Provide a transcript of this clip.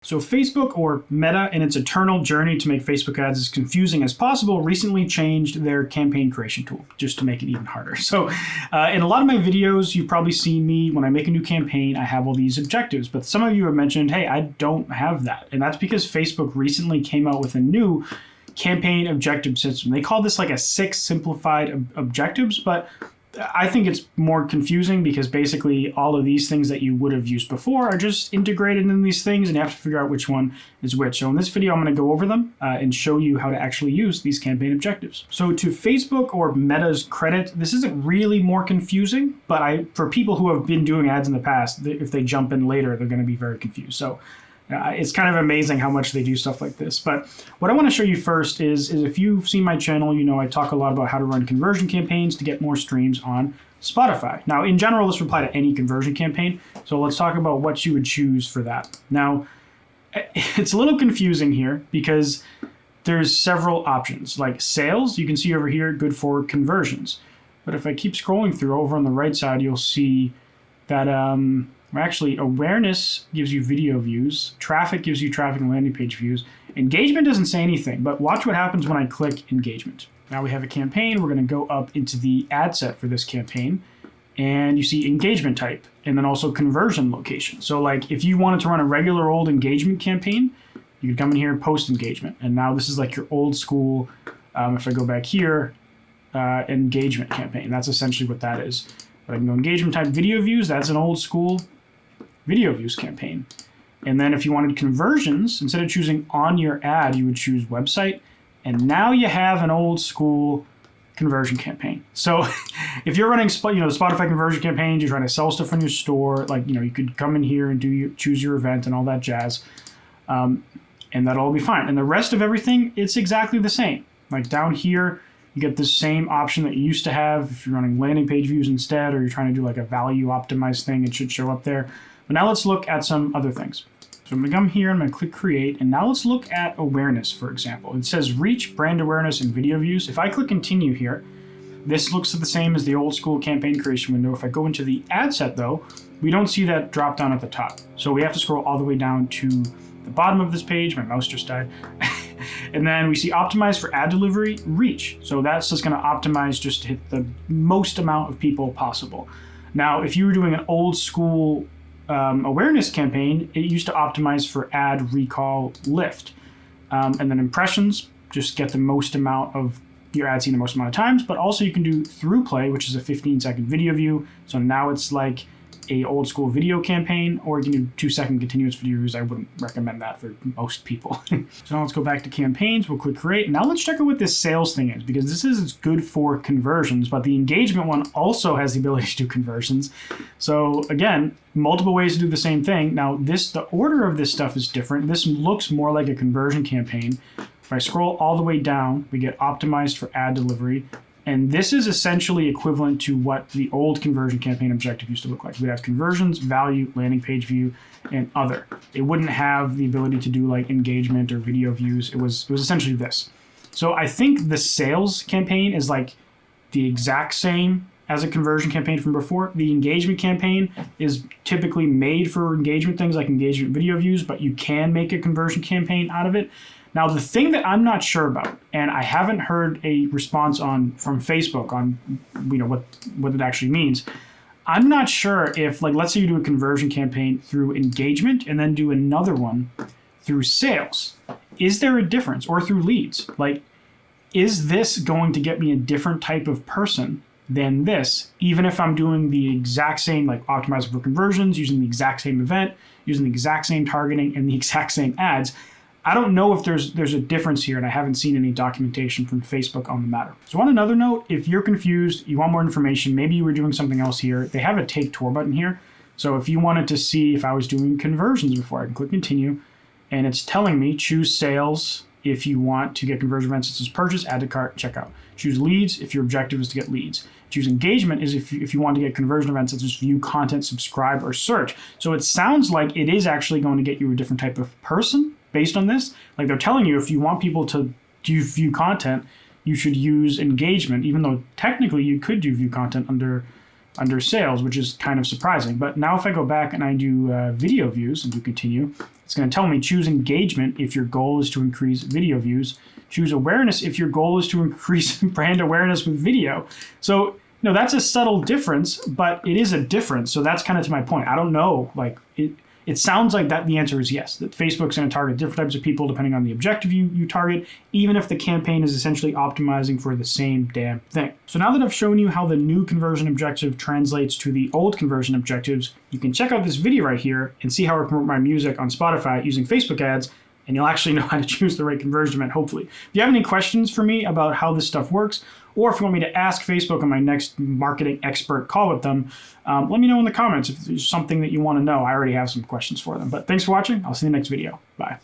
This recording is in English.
So Facebook, or Meta, in its eternal journey to make Facebook ads as confusing as possible, recently changed their campaign creation tool just to make it even harder. So in a lot of my videos, you've probably seen me, when I make a new campaign, I have all these objectives. But some of you have mentioned, hey, I don't have that. And that's because Facebook recently came out with a new campaign objective system. They call this like a 6 simplified objectives, but I think it's more confusing because basically all of these things that you would have used before are just integrated in these things, and you have to figure out which one is which. So in this video, I'm going to go over them and show you how to actually use these campaign objectives. So to Facebook or Meta's credit, this isn't really more confusing, but for people who have been doing ads in the past, if they jump in later, they're going to be very confused. So it's kind of amazing how much they do stuff like this. But what I want to show you first is if you've seen my channel, you know I talk a lot about how to run conversion campaigns to get more streams on Spotify. Now, in general, this would apply to any conversion campaign. So let's talk about what you would choose for that. Now, it's a little confusing here because there's several options. Like sales, you can see over here, good for conversions. But if I keep scrolling through, over on the right side, you'll see that actually, awareness gives you video views, traffic gives you traffic and landing page views. Engagement doesn't say anything, but watch what happens when I click engagement. Now we have a campaign. We're going to go up into the ad set for this campaign, and you see engagement type, and then also conversion location. So like if you wanted to run a regular old engagement campaign, you could come in here and post engagement. And now this is like your old school, if I go back here, engagement campaign. That's essentially what that is. But I can go engagement type video views. That's an old school video views campaign. And then if you wanted conversions, instead of choosing on your ad, you would choose website. And now you have an old school conversion campaign. So if you're running Spotify conversion campaigns, you're trying to sell stuff on your store, like, you could come in here and choose your event and all that jazz. And that'll all be fine. And the rest of everything, it's exactly the same. Like down here, you get the same option that you used to have if you're running landing page views instead, or you're trying to do like a value optimized thing, it should show up there. But now let's look at some other things. So I'm going to come here, I'm going to click create, and now let's look at awareness, for example. It says reach, brand awareness, and video views. If I click continue here, this looks the same as the old school campaign creation window. If I go into the ad set though, we don't see that drop down at the top. So we have to scroll all the way down to the bottom of this page. My mouse just died. And then we see optimize for ad delivery, reach. So that's just going to optimize just to hit the most amount of people possible. Now, if you were doing an old school awareness campaign, it used to optimize for ad recall lift. And then impressions, just get the most amount of your ad seen the most amount of times. But also you can do through play, which is a 15-second video view. So now it's like a old school video campaign, or you can do 2-second continuous video views. I wouldn't recommend that for most people. So now let's go back to campaigns. We'll click create. Now let's check out what this sales thing is, because this is good for conversions, but the engagement one also has the ability to do conversions. So again, multiple ways to do the same thing. Now the order of this stuff is different. This looks more like a conversion campaign. If I scroll all the way down, we get optimized for ad delivery. And this is essentially equivalent to what the old conversion campaign objective used to look like. We'd have conversions, value, landing page view, and other. It wouldn't have the ability to do like engagement or video views. It was essentially this. So I think the sales campaign is like the exact same as a conversion campaign from before. The engagement campaign is typically made for engagement things like engagement video views, but you can make a conversion campaign out of it. Now, the thing that I'm not sure about, and I haven't heard a response from Facebook on what it actually means. I'm not sure if, like, let's say you do a conversion campaign through engagement and then do another one through sales. Is there a difference? Or through leads? Like, is this going to get me a different type of person than this, even if I'm doing the exact same, like optimizing for conversions, using the exact same event, using the exact same targeting and the exact same ads? I don't know if there's a difference here, and I haven't seen any documentation from Facebook on the matter. So on another note, if you're confused, you want more information, maybe you were doing something else here, they have a take tour button here. So if you wanted to see if I was doing conversions before, I can click continue, and it's telling me choose sales if you want to get conversion events such as purchase, add to cart, checkout. Choose leads if your objective is to get leads. Choose engagement is if you want to get conversion events such as view content, subscribe, or search. So it sounds like it is actually going to get you a different type of person based on this. Like they're telling you if you want people to do view content, you should use engagement, even though technically you could do view content under under sales, which is kind of surprising. But now if I go back and I do video views and do continue, it's going to tell me choose engagement if your goal is to increase video views. Choose awareness if your goal is to increase brand awareness with video. So, that's a subtle difference, but it is a difference. So that's kind of to my point. I don't know, it sounds like that the answer is yes, that Facebook's going to target different types of people depending on the objective you target, even if the campaign is essentially optimizing for the same damn thing. So now that I've shown you how the new conversion objective translates to the old conversion objectives, you can check out this video right here and see how I promote my music on Spotify using Facebook ads, and you'll actually know how to choose the right conversion event, hopefully. If you have any questions for me about how this stuff works, or if you want me to ask Facebook on my next marketing expert call with them, let me know in the comments if there's something that you want to know. I already have some questions for them. But thanks for watching. I'll see you in the next video. Bye.